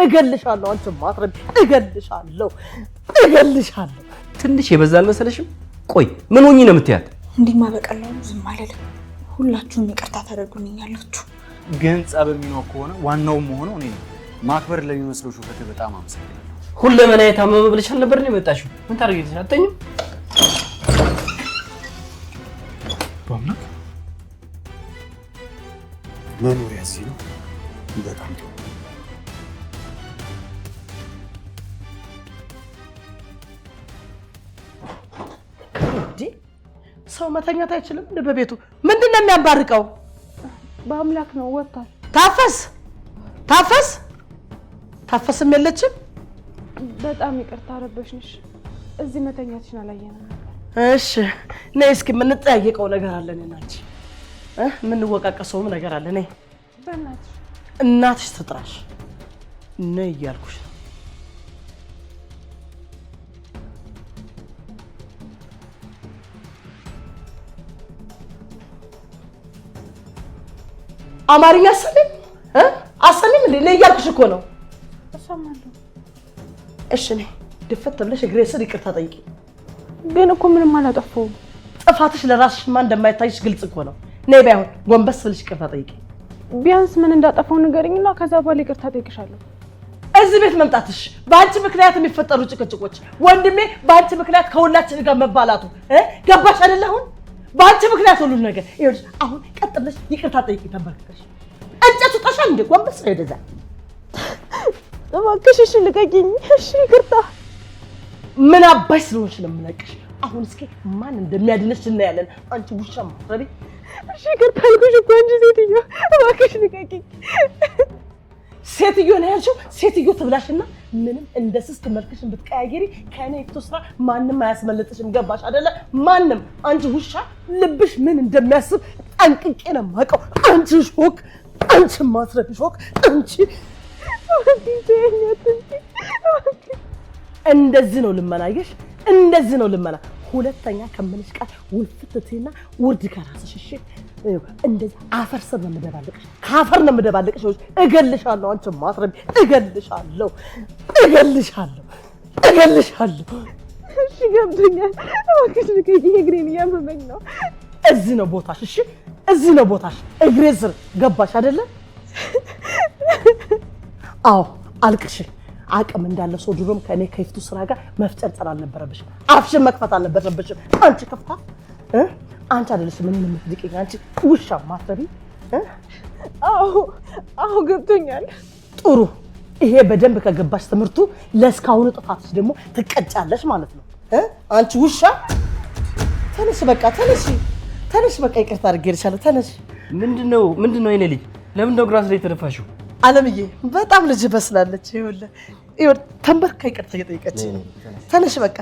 እገልሻለሁ አንቺ ማትረቢ እገልሻለሁ ትንሽ የበዛ አልመሰለሽም? ቆይ ምን ሆኜ ነው የምትያት? እንዲህማ በቀላሉ ዝም አልልም። ሁላችሁም ይቅርታ ታደርጉልኛላችሁ። ግን ጸብ የሚኖር ከሆነ ዋናውም ሆነው እኔ ነው። ማክበር ለሚመስለው ሹፈት በጣም አመሰግናለሁ። ሁለመና የታመመ ብለሽ አልነበር ነው የመጣሽው? ምን ታደርጊልሽ? አትተኝም? በእውነት መኖሪያ እዚህ ነው። በጣም ጥሩ። ሰው መተኛት አይችልም እንደ በቤቱ ምንድነው የሚያባርቀው? በአምላክ ነው ወጣል። ታፈስም የለችም። በጣም ይቅርታ ረበሽንሽ። እዚህ መተኛትሽን አላየንም ነበር። እሺ ነይ እስኪ የምንጠያየቀው ነገር አለ እኔና አንቺ የምንወቃቀሰውም ነገር አለ። ነይ በእናትሽ እናትሽ ትጥራሽ ነይ እያልኩሽ ነው። አማርኛ አሰሚም እንዴ ነይ እያልኩሽ እኮ ነው። እሰማለሁ። እሺ ነይ ድፈት ብለሽ እግሬ ስር ይቅርታ ጠይቂ። ግን እኮ ምንም አላጠፋሁም። ጥፋትሽ ለራስሽማ እንደማይታይሽ ግልጽ እኮ ነው። ነይ ባይሆን ጎንበስ ብለሽ ይቅርታ ጠይቂ። ቢያንስ ምን እንዳጠፋው ንገሪኝና ከዛ በኋላ ይቅርታ ጠይቅሻለሁ። እዚህ ቤት መምጣትሽ በአንቺ ምክንያት የሚፈጠሩ ጭቅጭቆች፣ ወንድሜ በአንቺ ምክንያት ከሁላችን ጋር መባላቱ ገባሽ አይደል? አሁን በአንቺ ምክንያት ሁሉ ነገር ይኸውልሽ። አሁን ቀጥ ብለሽ ይቅርታ ጠይቂ። ተንበርክከሽ እንጨቱ ጣሻል እንዴ? ጎንበስ ነው ወደዛ። እባክሽ እሺ ልቀቂኝ። እሺ ይቅርታ። ምን አባሽ ስለሆንሽ ነው የምለቅሽ። አሁን እስኪ ማን እንደሚያድንሽ እናያለን። አንቺ ውሻ ማትረቢ። እሺ ይቅርታ አልኩሽ እኮ አንቺ ሴትዮ፣ እባክሽ ልቀቂኝ። ሴትዮ ነው ያልሽው? ሴትዮ ትብላሽና ምንም እንደ ስስት መልክሽን ብትቀያየሪ ከኔ ስራ ማንም አያስመልጥሽም። ገባሽ አይደለ? ማንም። አንቺ ውሻ ልብሽ ምን እንደሚያስብ ጠንቅቄ ነው የማውቀው። አንቺ ሾክ፣ አንቺ ማትረቢ ሾክ፣ አንቺ እንደዚህ ነው ልመናየሽ፣ እንደዚህ ነው ልመና። ሁለተኛ ከምንሽ ቃል ውልፍትትና ውርድ ከራስሽ። እሺ እንደዚህ አፈር ስር ነው የምደባልቅሽ፣ ካፈር ነው የምደባልቅሽ። እገልሻለሁ፣ አንቺ ማትረቢ እገልሻለሁ። እሺ ገብቶኛል። እባክሽ ልቀቂኝ፣ እግሬን እያመመኝ ነው። እዚህ ነው ቦታሽ። እሺ እዚህ ነው ቦታሽ፣ እግሬ ስር። ገባሽ አይደለ? አዎ አልቅሽ። አቅም እንዳለ ሰው ድሮም ከኔ ከይፍቱ ስራ ጋር መፍጨርጨር አልነበረብሽም። አፍሽን መክፈት አልነበረብሽም። አንቺ ከፍታ አንቺ አይደለሽ ምን የምትልቂኝ አንቺ ውሻ ማትረቢ። አዎ ገብቶኛል። ጥሩ። ይሄ በደንብ ከገባሽ ትምህርቱ ለስካሁኑ ጥፋትሽ ደግሞ ትቀጫለሽ ማለት ነው። አንቺ ውሻ ተነሽ፣ በቃ ተነሽ፣ በቃ ይቅርታ አድርጌልሻለሁ። ተነሽ። ምንድነው የኔ ልጅ? ለምን ነው ግራስ ላይ ተደፋሽው? አለምዬ በጣም ልጅ በስላለች። ይኸውልህ ተንበርካ ይቅርታ እየጠየቀች ነው። ተነሽ፣ በቃ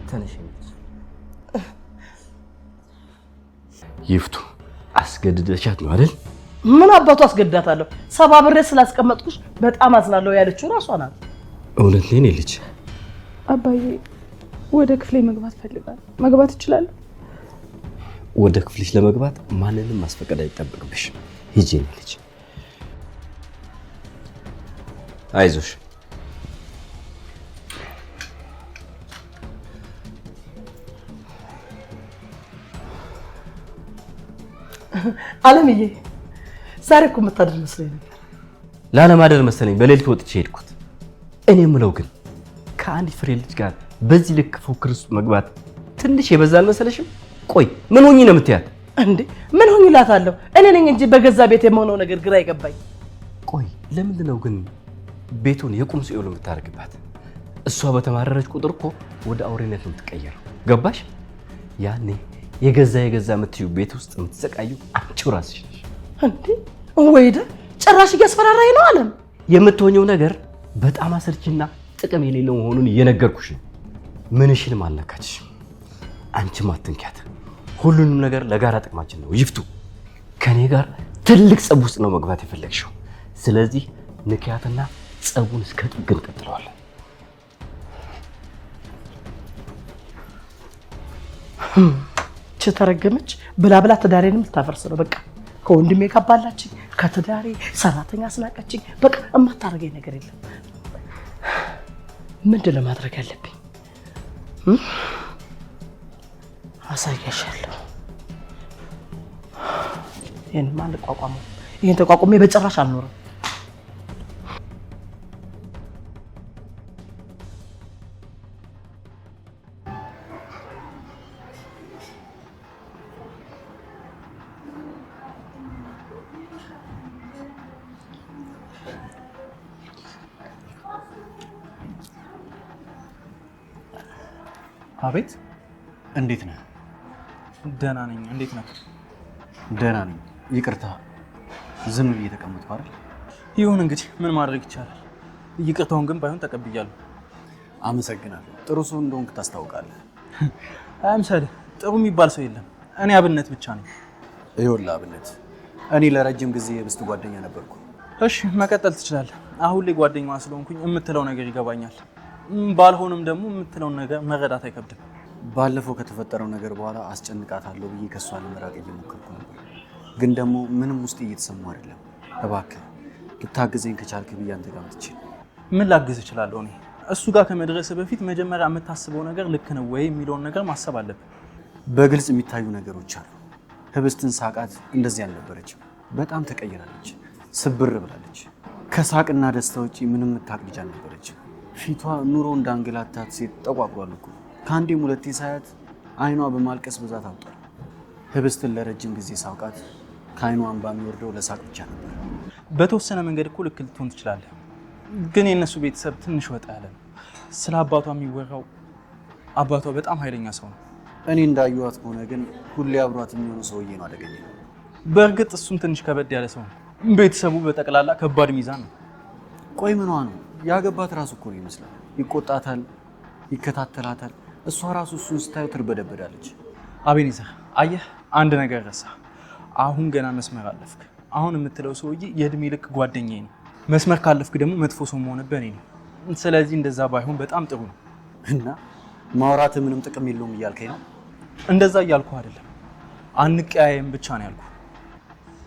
ተነሽ። ይፍቱ አስገድደሻት ነው አይደል? ምን አባቱ አስገድዳታለሁ? ሰባብሬ ስላስቀመጥኩሽ በጣም አዝናለሁ ያለችው ራሷ ናት። እውነት ነው የኔ ልጅ። አባዬ ወደ ክፍሌ መግባት ፈልጋለሁ። መግባት እችላለሁ? ወደ ክፍልሽ ለመግባት ማንንም ማስፈቀድ አይጠበቅብሽም። ሂጂ የኔ ልጅ። አይዞሽ። አለምዬ ዛሬ እኮ የምታድር መስሎኝ ነበር። ላለማደር መሰለኝ በሌሊት ወጥቼ ሄድኩት። እኔ የምለው ግን ከአንድ ፍሬ ልጅ ጋር በዚህ ልክ ፉክክር ውስጥ መግባት ትንሽ የበዛ አልመሰለሽም? ቆይ ምን ሆኜ ነው የምትያት እንዴ? ምን ሆኜ እላታለሁ? እኔ ነኝ እንጂ በገዛ ቤት የምሆነው ነገር ግራ ይገባኝ። ቆይ ለምንድን ነው ግን ቤቱን የቁም ሲኦል የምታደርግባት? እሷ በተማረረች ቁጥር እኮ ወደ አውሬነት ነው የምትቀየረው። ገባሽ? ያኔ የገዛ የምትዩ ቤት ውስጥ የምትሰቃዩ አንቺው ራስሽ ነሽ። እንዴ ወይደ ጭራሽ እያስፈራራኝ ነው አለም። የምትሆኘው ነገር በጣም አሰልችና ጥቅም የሌለው መሆኑን እየነገርኩሽ ነው። ምንሽንም አልነካችሽም። አንቺም አትንኪያት። ሁሉንም ነገር ለጋራ ጥቅማችን ነው። ይፍቱ ከኔ ጋር ትልቅ ጸብ ውስጥ ነው መግባት የፈለግሽው። ስለዚህ ንኪያትና ጸቡን እስከ ጥግ እንቀጥለዋለን። ተረገመች ብላ ትዳሬንም ልታፈርስ ነው። በቃ ከወንድሜ ካባላችኝ ከትዳሬ ሰራተኛ አስናቀችኝ። በቃ እማታረገኝ ነገር የለም። ምንድን ነው ማድረግ ያለብኝ? አሳያሻለሁ። ይሄን ማን ተቋቋመው? ይሄን ተቋቁሜ በጭራሽ አልኖርም። አቤት፣ እንዴት ነህ? ደህና ነኝ። እንዴት ነህ? ደህና ነኝ። ይቅርታ ዝም ብዬ ተቀመጥኩ አይደል? ይሁን እንግዲህ ምን ማድረግ ይቻላል። ይቅርታውን ግን ባይሆን ተቀብያለሁ። አመሰግናለሁ። ጥሩ ሰው እንደሆንክ ታስታውቃለህ። አይምሰልህ፣ ጥሩ የሚባል ሰው የለም። እኔ አብነት ብቻ ነኝ። ይኸውልህ አብነት፣ እኔ ለረጅም ጊዜ የብስት ጓደኛ ነበርኩ። እሺ መቀጠል ትችላለህ። አሁን ላይ ጓደኛዋ ስለሆንኩኝ የምትለው ነገር ይገባኛል። ባልሆንም ደግሞ የምትለውን ነገር መረዳት አይከብድም። ባለፈው ከተፈጠረው ነገር በኋላ አስጨንቃታለሁ ብዬ ከሷ ለመራቅ እየሞከርኩ ነበር፣ ግን ደግሞ ምንም ውስጥ እየተሰማ አይደለም። እባክህ ልታግዘኝ ከቻልክ ብዬ አንተ ጋር መጥቼ። ምን ላግዝ እችላለሁ? እኔ እሱ ጋር ከመድረስ በፊት መጀመሪያ የምታስበው ነገር ልክ ነው ወይ የሚለውን ነገር ማሰብ አለብን። በግልጽ የሚታዩ ነገሮች አሉ። ህብስትን ሳቃት እንደዚህ አልነበረችም። በጣም ተቀይራለች፣ ስብር ብላለች። ከሳቅና ደስታ ውጪ ምንም የምታውቅ ልጅ አልነበረችም። ፊቷ ኑሮ እንዳንገላታት ሴት ጠቋቁሯል እኮ። ከአንዴም ሁለቴ ሳያት አይኗ በማልቀስ ብዛት አውጧል። ህብስትን ለረጅም ጊዜ ሳውቃት ከአይኗ እንባ የሚወርደው ለሳቅ ብቻ ነበር። በተወሰነ መንገድ እኮ ልክ ልትሆን ትችላለህ፣ ግን የእነሱ ቤተሰብ ትንሽ ወጣ ያለ ነው። ስለ አባቷ የሚወራው አባቷ በጣም ኃይለኛ ሰው ነው። እኔ እንዳየኋት ከሆነ ግን ሁሌ አብሯት የሚሆኑ ሰውዬ ነው አደገኛ። በእርግጥ እሱም ትንሽ ከበድ ያለ ሰው ነው። ቤተሰቡ በጠቅላላ ከባድ ሚዛን ነው። ቆይ ምኗ ነው? ያገባት ራሱ እኮ ነው ይመስላል። ይቆጣታል፣ ይከታተላታል። እሷ ራሱ እሱን ስታየው ትርበደበዳለች። አቤኔዘር አየህ፣ አንድ ነገር ረሳ። አሁን ገና መስመር አለፍክ። አሁን የምትለው ሰውዬ የእድሜ ልክ ጓደኛዬ ነው። መስመር ካለፍክ ደግሞ መጥፎ ሰው መሆንብህ እኔ ነው። ስለዚህ እንደዛ ባይሆን በጣም ጥሩ ነው። እና ማውራት ምንም ጥቅም የለውም እያልከኝ ነው? እንደዛ እያልኩ አይደለም፣ አንቀያየም ብቻ ነው ያልኩ።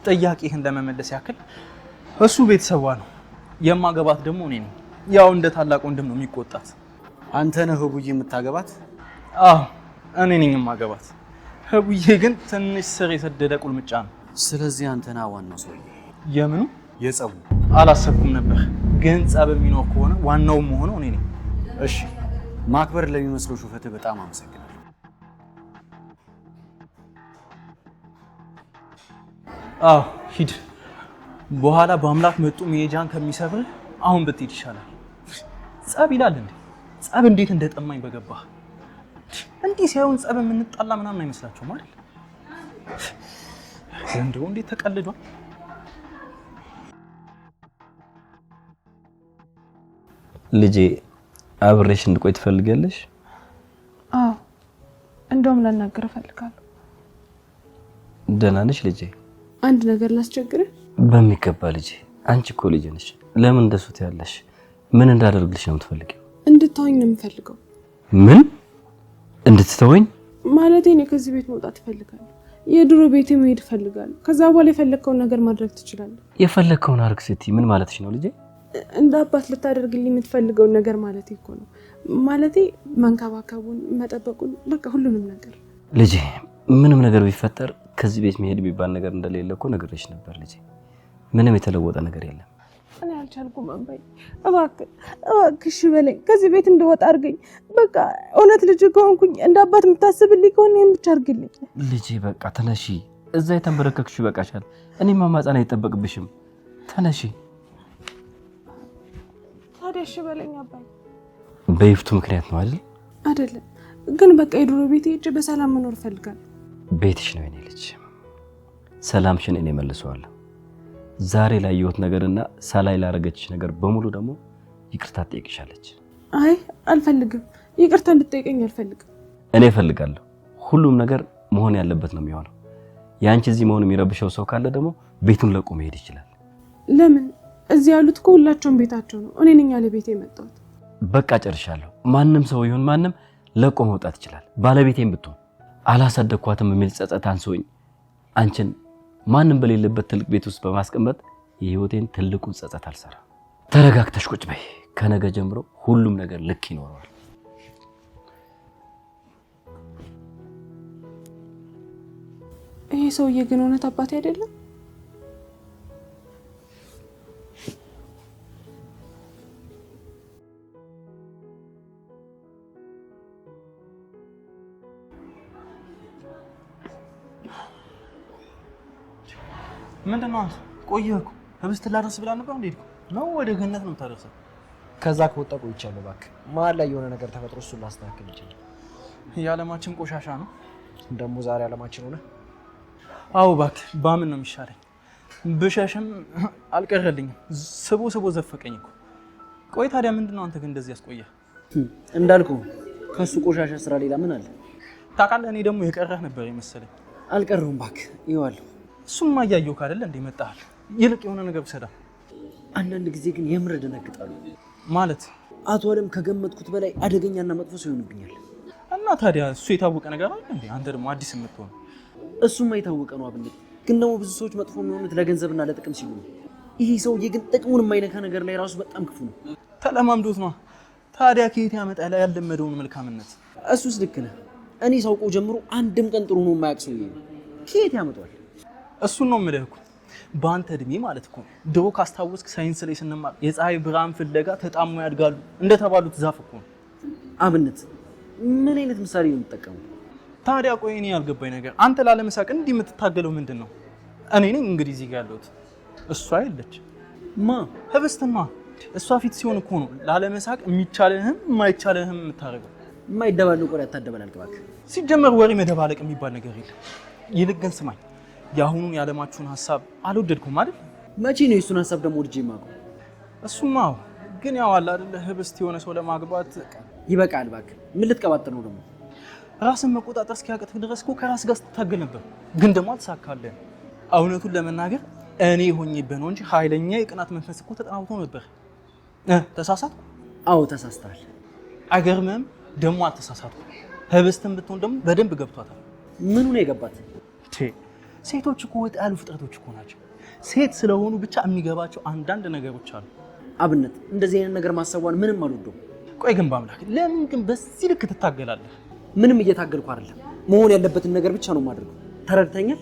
ጥያቄህን ለመመለስ ያክል እሱ ቤተሰቧ ነው፣ የማገባት ደግሞ እኔ ነኝ። ያው እንደ ታላቅ ወንድም ነው የሚቆጣት። አንተ ነህ ህቡዬ የምታገባት? አዎ እኔ ነኝ የማገባት። ህቡዬ ግን ትንሽ ስር የሰደደ ቁልምጫ ነው። ስለዚህ አንተ ነህ ዋናው ሰውዬ። የምኑ? የጸቡ። አላሰብኩም ነበር፣ ግን ጸብ የሚኖር ከሆነ ዋናው መሆነው እኔ ነኝ። እሺ ማክበር ለሚመስለው ሹፈትህ በጣም አመሰግናለሁ። አዎ ሂድ። በኋላ በአምላክ መጡ መሄጃን ከሚሰብር አሁን ብትሄድ ይሻላል። ጸብ ይላል እንዴ? ጸብ እንዴት እንደጠማኝ በገባህ። እንዲህ ሳይሆን ጸብ የምንጣላ ምናምን አይመስላችሁም አይደል? ዘንድሮ እንዴት ተቀልዷል። ልጄ አብሬሽ እንድቆይ ትፈልጊያለሽ? አዎ እንደውም ላናገር እፈልጋለሁ። ደህና ነሽ ልጄ? አንድ ነገር ላስቸግርህ? በሚገባ ልጄ። አንቺ እኮ ልጅ ነሽ። ለምን እንደሱ ትያለሽ? ምን እንዳደርግልሽ ነው የምትፈልጊው? እንድትተወኝ ነው የምፈልገው። ምን እንድትተወኝ? ማለቴ እኔ ከዚህ ቤት መውጣት እፈልጋለሁ። የድሮ ቤቴ መሄድ እፈልጋለሁ። ከዛ በኋላ የፈለግከውን ነገር ማድረግ ትችላለህ። የፈለግከውን አድርግ ስትይ ምን ማለትሽ ነው ልጄ? እንደ አባት ልታደርግልኝ የምትፈልገውን ነገር ማለቴ እኮ ነው። ማለቴ መንከባከቡን፣ መጠበቁን፣ በቃ ሁሉንም ነገር። ልጄ ምንም ነገር ቢፈጠር ከዚህ ቤት መሄድ የሚባል ነገር እንደሌለ እኮ ነግሬሽ ነበር ልጄ። ምንም የተለወጠ ነገር የለም። እኔ አልቻልኩም አባዬ፣ እባክሽ በለኝ። ከዚህ ቤት እንደወጣ አድርገኝ። በቃ እውነት ልጅ ከሆንኩኝ እንደ አባት የምታስብልኝ ከሆነ ይሄን ብቻ አድርግልኝ ልጄ። በቃ ተነሺ። እዛ የተንበረከክሽ ይበቃሻል። እኔ ማማጻን አይጠበቅብሽም። ተነሺ። ታዲያ እሺ በለኝ አባዬ። በይፍቱ ምክንያት ነው አይደል? አይደለም ግን በቃ የድሮ ቤቴ ሄጄ በሰላም መኖር እፈልጋለሁ። ቤትሽ ነው የኔ ልጅ። ሰላምሽን እኔ መልሰዋለሁ። ዛሬ ላይ ያየሁት ነገርና ሳላይ ላረገችሽ ነገር በሙሉ ደግሞ ይቅርታ ትጠይቅሻለች። አይ አልፈልግም። ይቅርታ እንድትጠይቀኝ አልፈልግም። እኔ እፈልጋለሁ። ሁሉም ነገር መሆን ያለበት ነው የሚሆነው። ያንቺ እዚህ መሆን የሚረብሸው ሰው ካለ ደግሞ ቤቱን ለቆ መሄድ ይችላል። ለምን? እዚህ ያሉት እኮ ሁላቸውም ቤታቸው ነው። እኔ ነኝ ያለ ቤቴ የመጣሁት። በቃ ጨርሻለሁ። ማንም ሰው ይሁን ማንም ለቆ መውጣት ይችላል። ባለቤቴም ብትሆን አላሳደኳትም የሚል ጸጸት አንሶኝ አንቺን ማንም በሌለበት ትልቅ ቤት ውስጥ በማስቀመጥ የህይወቴን ትልቁን ጸጸት አልሰራ። ተረጋግተሽ ቁጭ በይ። ከነገ ጀምሮ ሁሉም ነገር ልክ ይኖረዋል። ይሄ ሰውዬ ግን እውነት አባቴ አይደለም? ምንድነው አንተ? ቆየህ እኮ ህብስት ላደርስ ብላ ነበር እንዴ? ነው ወደ ገነት ነው የምታደርሰው? ከዛ ከወጣ ቆይቻለሁ። እባክህ መሀል ላይ የሆነ ነገር ተፈጥሮ እሱን ላስተካክል ይችላል። የዓለማችን ቆሻሻ ነው ደግሞ ዛሬ ዓለማችን ሆነ። አዎ እባክህ ባምን ነው የሚሻለኝ። ብሸሽም አልቀረልኝም። ስቦ ዘፈቀኝ እኮ። ቆይ ታዲያ ምንድነው አንተ ግን እንደዚህ ያስቆየህ? እንዳልኩ ከሱ ቆሻሻ ስራ ሌላ ምን አለ? ታውቃለህ፣ እኔ ደግሞ የቀረህ ነበር የመሰለኝ። አልቀረሁም እባክህ፣ ይኸዋለሁ። እሱማ እያየሁ አይደለ እንዴ መጣሃል። ይልቅ የሆነ ነገር ብሰዳ። አንዳንድ ጊዜ ግን የምር እደነግጣለሁ። ማለት አቶ አለም ከገመትኩት በላይ አደገኛና መጥፎ ሰው ይሆንብኛል። እና ታዲያ እሱ የታወቀ ነገር አይደል እንዴ? አንተ ደግሞ አዲስ የምትሆን። እሱማ የታወቀ ነው አብነት። ግን ደግሞ ብዙ ሰዎች መጥፎ የሚሆኑት ለገንዘብና ለጥቅም ሲሉ ነው። ይሄ ሰውዬ ግን ጥቅሙን የማይነካ ነገር ላይ ራሱ በጣም ክፉ ነው። ተለማምዶት ነው። ታዲያ ከየት ያመጣል ያለመደውን መልካምነት? እሱስ ልክ ነህ። እኔ ሳውቀው ጀምሮ አንድም ቀን ጥሩ ነው የማያውቅ ሰውዬ ነው። ከየት ያመጣዋል? እሱን ነው የምልህ እኮ። በአንተ እድሜ ማለት እኮ ድሮ ካስታወስክ ሳይንስ ላይ ስንማር የፀሐይ ብርሃን ፍለጋ ተጣሞ ያድጋሉ እንደተባሉት ዛፍ እኮ ነው። አብነት ምን አይነት ምሳሌ ነው የምትጠቀመው? ታዲያ ቆይ እኔ ያልገባኝ ነገር አንተ ላለመሳቅ እንዲህ የምትታገለው ምንድን ነው? እኔ ነኝ እንግዲህ እዚህ ጋር ያለሁት፣ እሷ አይደለች። ማ ህብስትማ እሷ ፊት ሲሆን እኮ ነው ላለመሳቅ የሚቻልህም የማይቻልህም የምታደርገው። የማይደባለቅ ወሬ አታደባልቅ እባክህ። ሲጀመር ወሬ መደባለቅ የሚባል ነገር የለም። ይልቅ ግን ስማኝ፣ የአሁኑን የዓለማችሁን ሀሳብ አልወደድኩም አይደል? መቼ ነው የእሱን ሀሳብ ደግሞ ወድጄ የማውቀው? እሱማ ግን ያው አለ አይደለ ህብስት የሆነ ሰው ለማግባት ይበቃል እባክህ። ምን ልትቀባጥር ነው ደግሞ? ራስን መቆጣጠር እስኪያቅትህ ድረስ እኮ ከራስ ጋር ስትታገል ነበር፣ ግን ደግሞ አልተሳካልህም። እውነቱን ለመናገር እኔ ሆኜብህ ነው እንጂ ኃይለኛ የቅናት መንፈስ እኮ ተጠናውቶ ነበር። ተሳሳትኩ? አዎ ተሳስተሃል። አይገርምህም? ደግሞ አልተሳሳትኩም። ህብስትን ብትሆን ደግሞ በደንብ ገብቷታል። ምኑ ነው የገባት? ሴቶች እኮ ወጥ ያሉ ፍጥረቶች እኮ ናቸው። ሴት ስለሆኑ ብቻ የሚገባቸው አንዳንድ ነገሮች አሉ። አብነት እንደዚህ አይነት ነገር ማሰቧን ምንም አልወደውም። ቆይ ግን በአምላክ ለምን ግን በዚህ ልክ ትታገላለህ? ምንም እየታገልኩ አይደለም። መሆን ያለበትን ነገር ብቻ ነው የማደርገው። ተረድተኛል?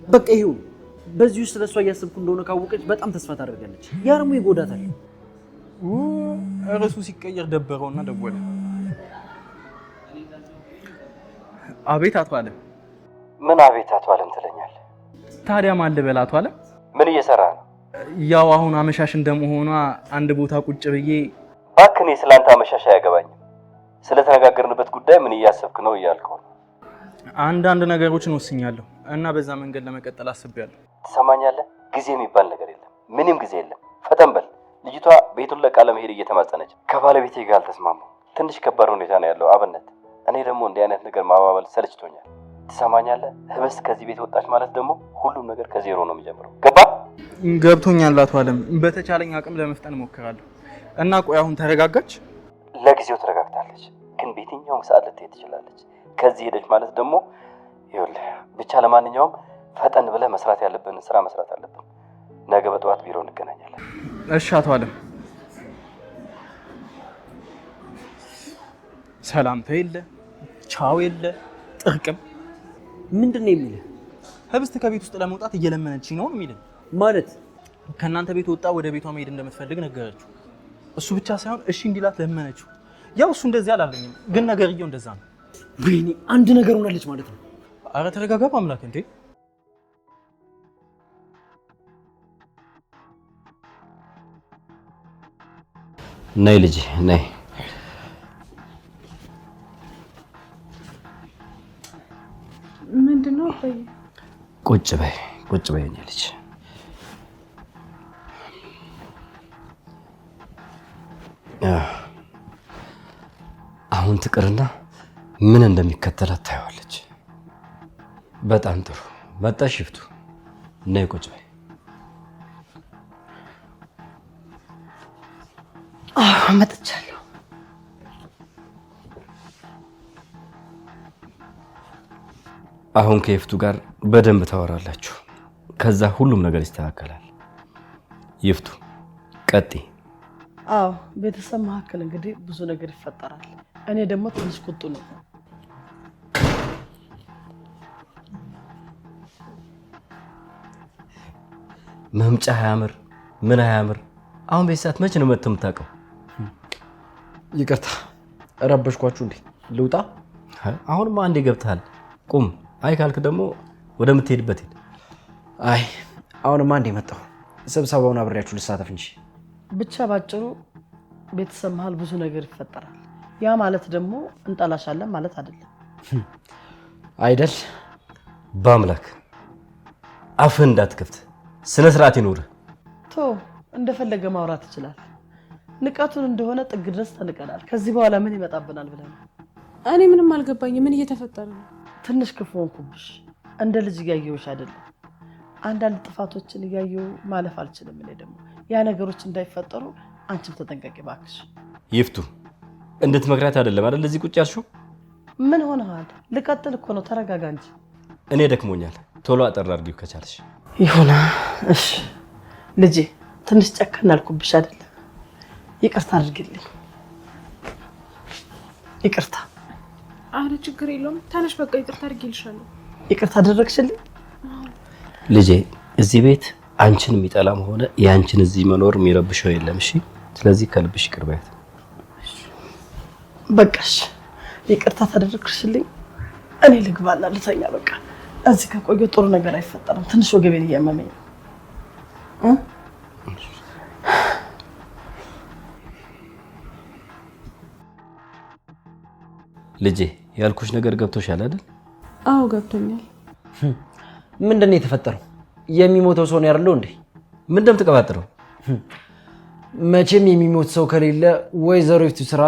በቃ ይሄው ነው። በዚህ ውስጥ ስለሷ እያሰብኩ እንደሆነ ካወቀች በጣም ተስፋ ታደርጋለች። ያ ደግሞ ይጎዳታል። እርሱ ሲቀየር ደበረውና ደወለ። አቤት አቶ አለም። ምን አቤት አቶ አለም ትለኛለህ? ታዲያ ማን ልበል አቶ አለም? ምን እየሰራ ነው? ያው አሁን አመሻሽ እንደመሆኗ አንድ ቦታ ቁጭ ብዬ። እባክህ እኔ ስላንተ አመሻሽ አያገባኝም። ስለተነጋገርንበት ጉዳይ ምን እያሰብክ ነው እያልከው ነው? አንዳንድ ነገሮችን ወስኛለሁ እና በዛ መንገድ ለመቀጠል አስቤያለሁ። ትሰማኛለህ? ጊዜ የሚባል ነገር የለም። ምንም ጊዜ የለም። ፈጠን በል። ልጅቷ ቤቱን ለቃ ለመሄድ እየተማጸነች ከባለቤቴ ጋር አልተስማማም። ትንሽ ከባድ ሁኔታ ነው ያለው አብነት። እኔ ደግሞ እንዲህ አይነት ነገር ማባበል ሰልችቶኛል። ትሰማኛለህ? ህብስት ከዚህ ቤት ወጣች ማለት ደግሞ ሁሉም ነገር ከዜሮ ነው የሚጀምረው። ገባ? ገብቶኛል አቶ አለም። በተቻለኝ አቅም ለመፍጠን እሞክራለሁ። እና ቆይ አሁን ተረጋጋች? ለጊዜው ተረጋግታለች፣ ግን በየትኛውም ሰዓት ልትሄድ ትችላለች። ከዚህ ሄደች ማለት ደግሞ ይኸውልህ፣ ብቻ ለማንኛውም ፈጠን ብለህ መስራት ያለብን ስራ መስራት አለብን። ነገ በጠዋት ቢሮ እንገናኛለን። እሺ አቶ አለም። ሰላምታ የለ፣ ቻው የለ፣ ጥርቅም። ምንድን ነው የሚልህ? ህብስት ከቤት ውስጥ ለመውጣት እየለመነች ነው የሚልህ። ማለት ከእናንተ ቤት ወጣ ወደ ቤቷ መሄድ እንደምትፈልግ ነገረችው። እሱ ብቻ ሳይሆን እሺ እንዲላት ለመነችው። ያው እሱ እንደዚህ አላለኝም፣ ግን ነገርየው እንደዛ ነው። ወይኔ አንድ ነገር ሆናለች ማለት ነው። አረ ተረጋጋ አምላክ። እንዴ ነይ ልጅ ነይ። ምንድነው አባዬ? ቁጭ በይ ቁጭ በይ የኔ ልጅ። አሁን ትቅርና ምን እንደሚከተላት ታየዋለች። በጣም ጥሩ መጣሽ ይፍቱ። ነይ ቁጭ በይ። መጥቻለሁ። አሁን ከይፍቱ ጋር በደንብ ታወራላችሁ። ከዛ ሁሉም ነገር ይስተካከላል። ይፍቱ ቀጤ። አዎ ቤተሰብ መካከል እንግዲህ ብዙ ነገር ይፈጠራል። እኔ ደግሞ ትንሽ ቁጡ ነው። መምጫ አያምር ምን አያምር። አሁን በሰዓት መቼ ነው መጥተህ የምታውቀው? ይቅርታ ረበሽኳችሁ እንዴ? ልውጣ? አሁንማ አንዴ ገብተሃል። ቁም። አይ ካልክ ደግሞ ወደምትሄድበት ሄድ። አይ አሁንማ አንዴ መጣሁ። ስብሰባውን አብሬያችሁ ልሳተፍ እንጂ። ብቻ ባጭሩ ቤተሰብ መሀል ብዙ ነገር ይፈጠራል። ያ ማለት ደግሞ እንጠላሻለን ማለት አይደለም አይደል? በአምላክ አፍህ እንዳትከፍት፣ ስነ ስርዓት ይኖር። ቶ እንደፈለገ ማውራት ይችላል። ንቀቱን እንደሆነ ጥግ ድረስ ተንቀናል። ከዚህ በኋላ ምን ይመጣብናል ብለን እኔ ምንም አልገባኝም። ምን እየተፈጠረ ነው? ትንሽ ክፉ ሆንኩብሽ። እንደ ልጅ እያየሁሽ አይደለም። አንዳንድ ጥፋቶችን እያየሁ ማለፍ አልችልም። እኔ ደግሞ ያ ነገሮች እንዳይፈጠሩ አንቺም ተጠንቀቂ እባክሽ። ይፍቱ እንድትመክራት አይደለም አይደል እዚህ ቁጭ ያልሽው? ምን ሆነሃል? ልቀጥል እኮ ነው። ተረጋጋ እንጂ። እኔ ደክሞኛል። ቶሎ አጠር አድርጊው ከቻልሽ። ይሁን እሺ። ልጄ ትንሽ ጨከን አልኩብሽ አይደለም? ይቅርታ አድርግልኝ። ይቅርታ። አረ ችግር የለውም። ታነሽ በቃ ይቅርታ አድርጌልሻለሁ። ይቅርታ አደረግሽልኝ? ልጄ እዚህ ቤት አንቺን የሚጠላም ሆነ ያንቺን እዚህ መኖር የሚረብሸው የለም። እሺ ስለዚህ ከልብሽ ይቅር በያት። በቃሽ። ይቅርታ ታደረግሽልኝ። እኔ ልግባና ልተኛ። በቃ እዚህ ከቆየ ጥሩ ነገር አይፈጠርም። ትንሽ ወገቤን እያመመኝ ነው። ልጄ ያልኩሽ ነገር ገብቶሻል አይደል? አዎ ገብቶኛል። ምንድን ነው የተፈጠረው? የሚሞተው ሰው ነው ያለው እንዴ? ምን እንደምትቀባጥረው? መቼም የሚሞት ሰው ከሌለ ወይዘሮ ይፍቱ ስራ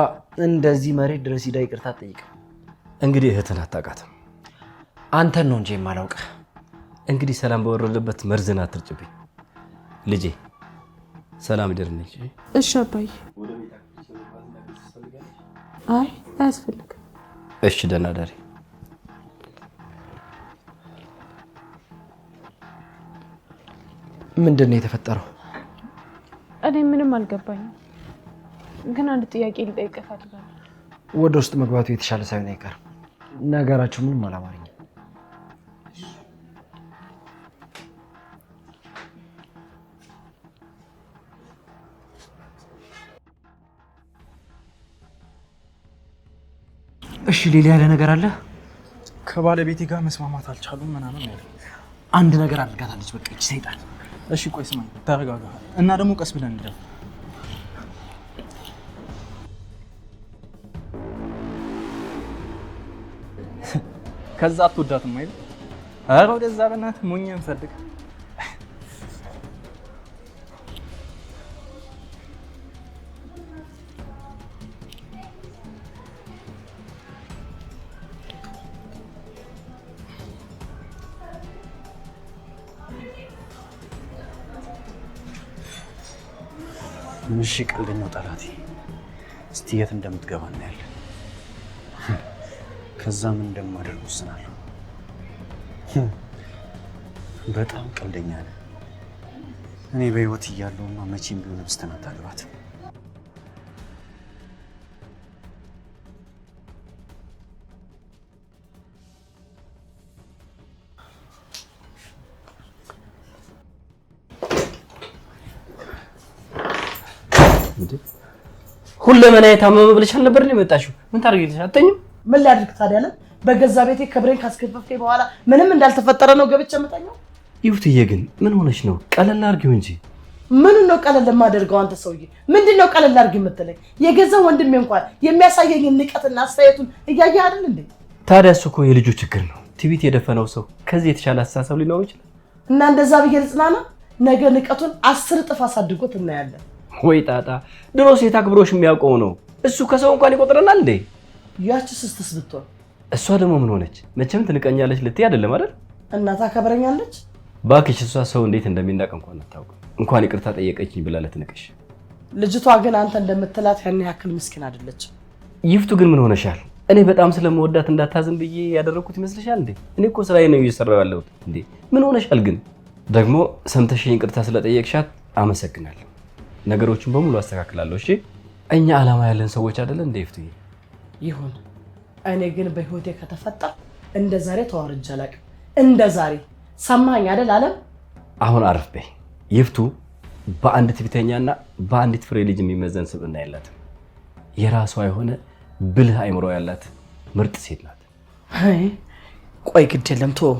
እንደዚህ መሬት ድረስ ሂዳ ይቅርታ ጠይቅ። እንግዲህ እህትን አታውቃትም። አንተን ነው እንጂ የማላውቅህ። እንግዲህ ሰላም በወረደበት መርዝን አትርጭብኝ ልጄ። ሰላም ይደርልኝ። እሺ አባዬ። አይ አያስፈልግም። እሺ ደህና እደሪ። ምንድን ነው የተፈጠረው? እኔ ምንም አልገባኝም፣ ግን አንድ ጥያቄ ልጠይቅህ እፈልጋለሁ። ወደ ውስጥ መግባቱ የተሻለ ሳይሆን አይቀርም። ነገራችሁ ምንም አላማረኝም። እሺ ሌላ ያለ ነገር አለ? ከባለቤቴ ጋር መስማማት አልቻሉም ምናምን ያለ አንድ ነገር አድርጋታለች። በቃ እቺ ሰይጣን። እሺ ቆይ ስማኝ፣ ተረጋጋ እና ደግሞ ቀስ ብለን እንደው ከዛ አትወዳትም አይደል? ኧረ ወደዛ በእናትህ ሞኝን ፈልግ። እሺ ቀልደኛው ጠላቴ፣ እስቲ የት እንደምትገባ እናያለን። ከዛ ምን እንደማደርግ ወስናለሁ። በጣም ቀልደኛ ነህ። እኔ በህይወት እያለሁማ መቼም ቢሆን ብስተን አታገባትም። ሁለመና የታመመ ብለሽ አልነበር ነው የመጣሽው? ምን ታደርጊልሽ? አትተኝም? ምን ላድርግ ታዲያ? በገዛ ቤቴ ክብሬን ካስከፈፌ በኋላ ምንም እንዳልተፈጠረ ነው ገብቼ የምተኛው? ይፍቱዬ ግን ምን ሆነሽ ነው? ቀለል አድርጊው እንጂ። ምኑን ነው ቀለል የማደርገው? አንተ ሰውዬ ምንድነው ቀለል አድርጊ የምትለኝ? የገዛ ወንድሜ እንኳን የሚያሳየኝ ንቀትና አስተያየቱን እያየህ አይደል እንዴ? ታዲያ እሱ እኮ የልጁ ችግር ነው። ትዕቢት የደፈነው ሰው ከዚህ የተሻለ አስተሳሰብ ሊኖረው ይችላል። እና እንደዛ ብዬ ልጽናና? ነገ ንቀቱን 10 እጥፍ አሳድጎት እናያለን። ወይ ጣጣ! ድሮ ሴት አክብሮሽ የሚያውቀው ነው። እሱ ከሰው እንኳን ይቆጥረናል እንዴ? ያቺ ስስትስ ብትሆን እሷ ደግሞ ምን ሆነች? መቼም ትንቀኛለች ልትይ አይደለም አይደል? እና ታከብረኛለች? ባክሽ እሷ ሰው እንዴት እንደሚናቅ እንኳን አታውቅም። እንኳን ይቅርታ ጠየቀችኝ ብላ ልትንቅሽ። ልጅቷ ግን አንተ እንደምትላት ያን ያክል ምስኪን አይደለችም። ይፍቱ ግን ምን ሆነሻል? እኔ በጣም ስለምወዳት እንዳታዝን ብዬ ያደረኩት ይመስልሻል እንዴ? እኔ እኮ ስራዬ ነው እየሰራው ያለሁት እንዴ። ምን ሆነሻል ግን? ደግሞ ሰምተሽኝ ይቅርታ ስለጠየቅሻት አመሰግናለሁ። ነገሮችን በሙሉ አስተካክላለሁ። እሺ እኛ ዓላማ ያለን ሰዎች አይደለን እንደ ይፍቱ ይሁን። እኔ ግን በህይወቴ ከተፈጠረ እንደ ዛሬ ተዋርጄ አላውቅም። እንደ ዛሬ ሰማኝ አይደል አለም። አሁን አረፍ በይ። ይፍቱ በአንድ ትዕቢተኛና በአንዲት ፍሬ ልጅ የሚመዘን ስብዕና ያላት የራሷ የሆነ ብልህ አይምሮ ያላት ምርጥ ሴት ናት። ቆይ ግድ የለም ቶ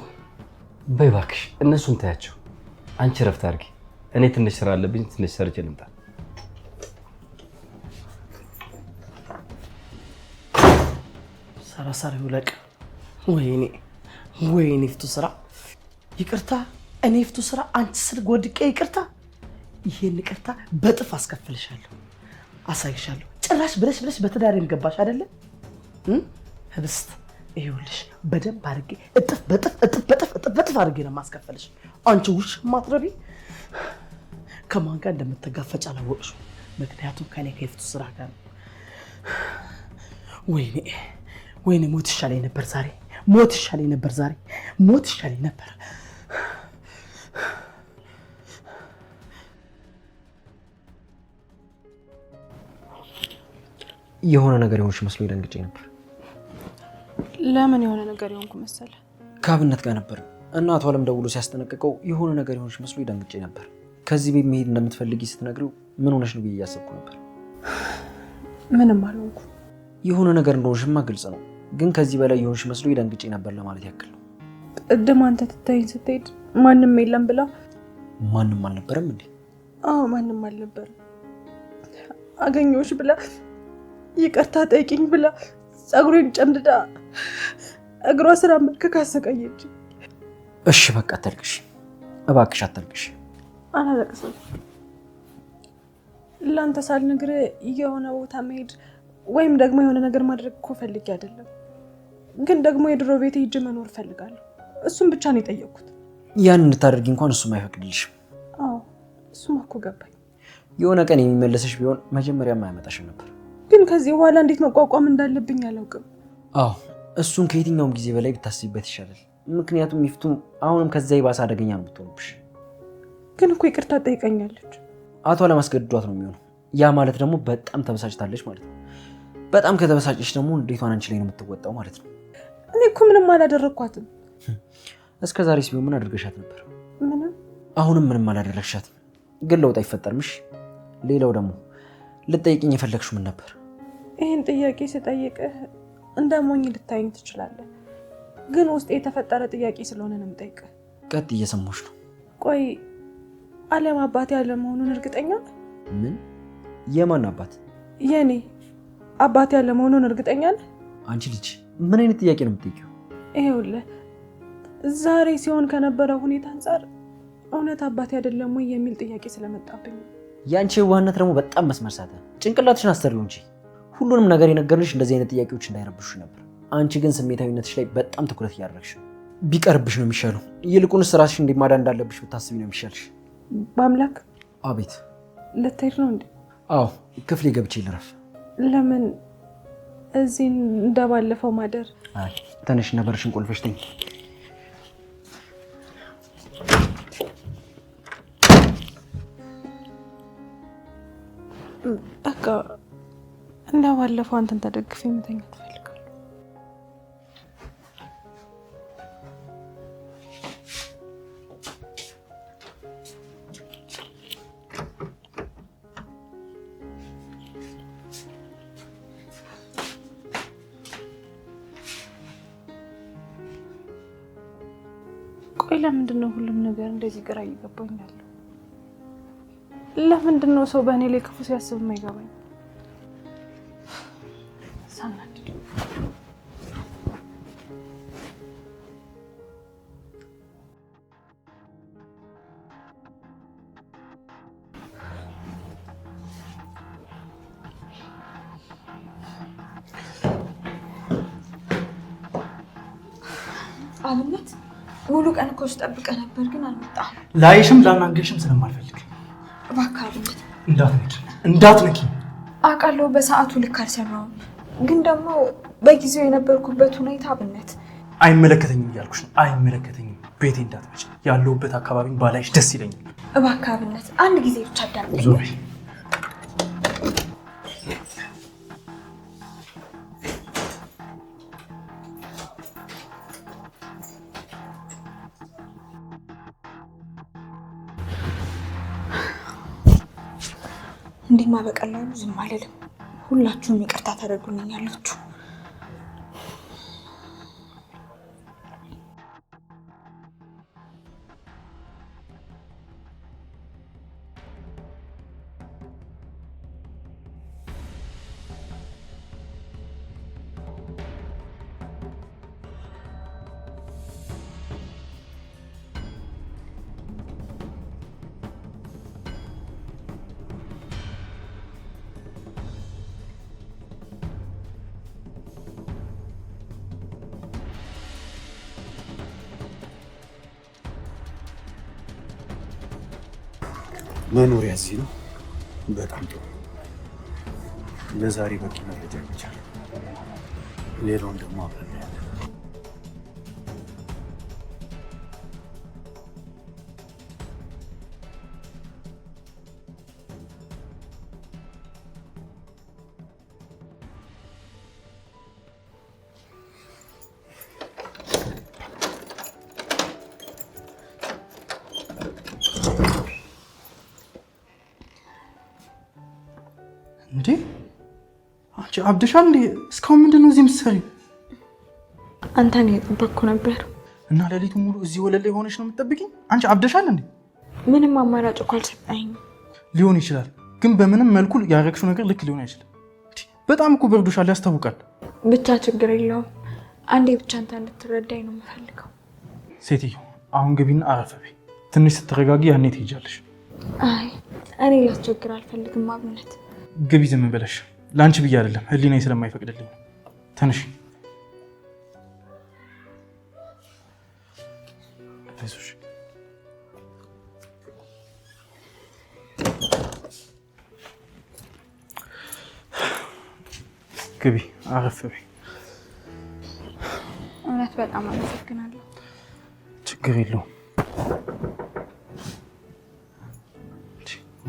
በይ እባክሽ እነሱን ታያቸው። አንቺ ረፍት አድርጊ። እኔ ትንሽ ስራ አለብኝ፣ ትንሽ ሰርቼ ልምጣ። ሰራሳሪ ውለቅ። ወይኔ ይፍቱ ስራ ይቅርታ። እኔ ይፍቱ ስራ አንቺ ስር ጎድቄ ይቅርታ። ይሄን ይቅርታ በጥፍ አስከፍልሻለሁ፣ አሳይሻለሁ። ጭራሽ ብለሽ በትዳሬም ገባሽ አይደለ? ህብስት ይኸውልሽ በደንብ አድርጌ እጥፍ በጥፍ አድርጌ ነው የማስከፈልሽ። አንቺ ውሽ ማትረቢ ከማን ጋር እንደምትጋፈጭ አላወቅሽው። ምክንያቱም ከኔ ከይፍቱ ስራ ጋር ነው። ወይኔ ሞት ይሻለኝ ነበር ዛሬ። ሞት ይሻለኝ ነበር። የሆነ ነገር የሆንሽ መስሎ ደንግጬ ነበር። ለምን የሆነ ነገር የሆንኩ መሰለ? ከአብነት ጋር ነበር እና አቶ አለም ደውሎ ሲያስጠነቅቀው የሆነ ነገር የሆንሽ መስሎ ደንግጬ ነበር። ከዚህ ቤት መሄድ እንደምትፈልጊ ስትነግሪው ምን ሆነሽ ነው ብዬ እያሰብኩ ነበር። ምንም አልሆንኩ። የሆነ ነገር እንደሆንሽማ ግልጽ ነው፣ ግን ከዚህ በላይ የሆንሽ መስሎ ደንግጬ ነበር ለማለት ያክል ነው። ቅድም አንተ ትታይኝ ስትሄድ ማንም የለም ብላ። ማንም አልነበረም እንዴ? አዎ ማንም አልነበረም። አገኘሁሽ ብላ ይቅርታ ጠይቂኝ ብላ ጸጉሬን ጨምድዳ እግሯ ስራ መልከክ አሰቃየች። እሺ በቃ አታልቅሽ እባክሽ፣ አታልቅሽ። አላለቅስም። ላንተ ሳልነግርህ የሆነ ቦታ መሄድ ወይም ደግሞ የሆነ ነገር ማድረግ እኮ ፈልጌ አይደለም፣ ግን ደግሞ የድሮ ቤቴ ሂጅ መኖር ፈልጋለሁ። እሱም ብቻ ነው የጠየቅኩት። ያን እንድታደርጊ እንኳን እሱም አይፈቅድልሽም። አዎ እሱም እኮ ገባኝ። የሆነ ቀን የሚመለስሽ ቢሆን መጀመሪያም አያመጣሽም ነበር። ግን ከዚህ በኋላ እንዴት መቋቋም እንዳለብኝ አላውቅም። አዎ እሱን ከየትኛውም ጊዜ በላይ ብታስቢበት ይሻላል። ምክንያቱም ይፍቱም አሁንም ከዛ ይባሰ አደገኛ ነው የምትሆንብሽ። ግን እኮ ይቅርታ ጠይቀኛለች። አቶ አለማስገድዷት ነው የሚሆነው። ያ ማለት ደግሞ በጣም ተበሳጭታለች ማለት ነው። በጣም ከተበሳጨች ደግሞ እንዴቷን አንቺ ላይ ነው የምትወጣው ማለት ነው። እኔ እኮ ምንም አላደረግኳትም። እስከ ዛሬስ ቢሆን ምን አድርገሻት ነበር? ምንም። አሁንም ምንም አላደረግሻትም፣ ግን ለውጥ አይፈጠርምሽ። ሌላው ደግሞ ልጠይቅኝ የፈለግሽው ምን ነበር? ይህን ጥያቄ ስጠይቅህ እንደ ሞኝ ልታይኝ ትችላለህ፣ ግን ውስጥ የተፈጠረ ጥያቄ ስለሆነ ነው የምጠይቅህ። ቀጥ እየሰማሁሽ ነው። ቆይ አለም አባቴ ያለ መሆኑን እርግጠኛ? ምን? የማን አባት? የኔ አባቴ ያለ መሆኑን እርግጠኛ ነህ? አንቺ ልጅ ምን አይነት ጥያቄ ነው የምትጠይቂው? ይኸውልህ ዛሬ ሲሆን ከነበረው ሁኔታ አንጻር እውነት አባቴ አይደለም ወይ የሚል ጥያቄ ስለመጣብኝ። ያንቺ ዋህነት ደግሞ በጣም መስመር ሳተ። ጭንቅላትሽን አስተርሉ እንጂ ሁሉንም ነገር የነገርንሽ እንደዚህ አይነት ጥያቄዎች እንዳይረብሹ ነበር። አንቺ ግን ስሜታዊነትሽ ላይ በጣም ትኩረት እያደረግሽ ነው። ቢቀርብሽ ነው የሚሻለው። ይልቁንስ ራስሽ እንዲማዳን እንዳለብሽ ብታስቢ ነው የሚሻልሽ። በአምላክ። አቤት። ልትሄድ ነው እንዴ? አዎ ክፍሌ ገብቼ ልረፍ። ለምን እዚህ እንደባለፈው ማደር? አይ ተነሽ፣ ነበርሽን ቆልፈሽ ተኝ። በቃ እንደባለፈው አንተን ተደግፌ መተኛት እፈልጋለሁ። ቆይ ለምንድን ነው ሁሉም ነገር እንደዚህ ግራ እየገባኝ ያለው? ለምንድን ነው ሰው በእኔ ላይ ክፉ ሲያስብ የማይገባኝ? ሳናድድ አብነት ሙሉ ቀን እኮ ስጠብቀህ ነበር፣ ግን አልመጣህም። ላይሽም ላናገርሽም ስለማልፈልግ እባክህ አብነት እንዳትነኪ። አውቃለሁ በሰዓቱ ልክ አልሰራሁም፣ ግን ደግሞ በጊዜው የነበርኩበት ሁኔታ አብነት አይመለከተኝም እያልኩሽ ነው። አይመለከተኝም። ቤቴ እንዳትመጪ። ያለሁበት አካባቢን ባላይሽ ደስ ይለኛል። እባክህ አብነት አንድ ጊዜ ብቻ አዳምጠኝ። ዞሪ እንዲህማ በቀላሉ ዝም አልልም። ሁላችሁም ይቅርታ ታደርጉልኛላችሁ። መኖሪያ እዚህ ነው። በጣም ጥሩ። ለዛሬ በቂ መረጃ ይቻላል። ሌላውን ደግሞ አብረን ያለ እንዴ አንቺ አብደሻል እንዴ? እስካሁን ምንድነው እዚህ የምትሰሪው? አንተን እየጠበቅኩ ነበር። እና ሌሊቱን ሙሉ እዚህ ወለል ላይ ሆነሽ ነው የምትጠብቂኝ? አንቺ አብደሻል እንዴ? ምንም አማራጭ እኮ አልሰጠኸኝም። ሊሆን ይችላል፣ ግን በምንም መልኩ ያረግሽው ነገር ልክ ሊሆን አይችልም። በጣም እኮ በርዶሻል፣ ያስታውቃል። ብቻ ችግር የለውም። አንዴ ብቻ አንተ እንድትረዳኝ ነው የምፈልገው። ሴትዮ አሁን ግቢና አረፍ በይ። ትንሽ ስትረጋጊ ያኔ ትሄጃለሽ። አይ እኔ ላስቸግር አልፈልግም አብነት። ግቢ ዝም ብለሽ። ለአንቺ ብዬ አይደለም፣ ህሊናዬ ስለማይፈቅድልኝ። ተነሽ። አይዞሽ። ግቢ አረፍ በይ። እውነት በጣም አመሰግናለሁ። ችግር የለውም።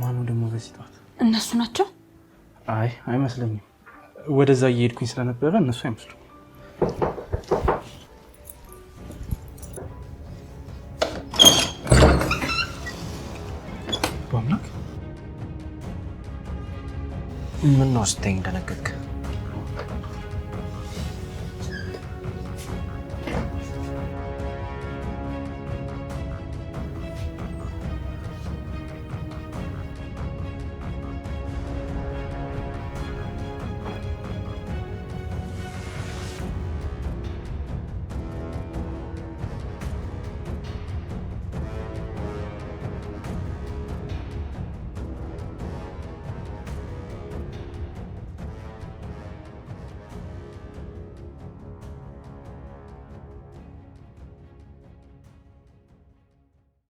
ማነው ደግሞ በዚህ ጠዋት? እነሱ ናቸው? አይ አይመስለኝም። ወደዛ እየሄድኩኝ ስለነበረ እነሱ አይመስሉም። ምን ነው ስተኝ እንደነገጥክ?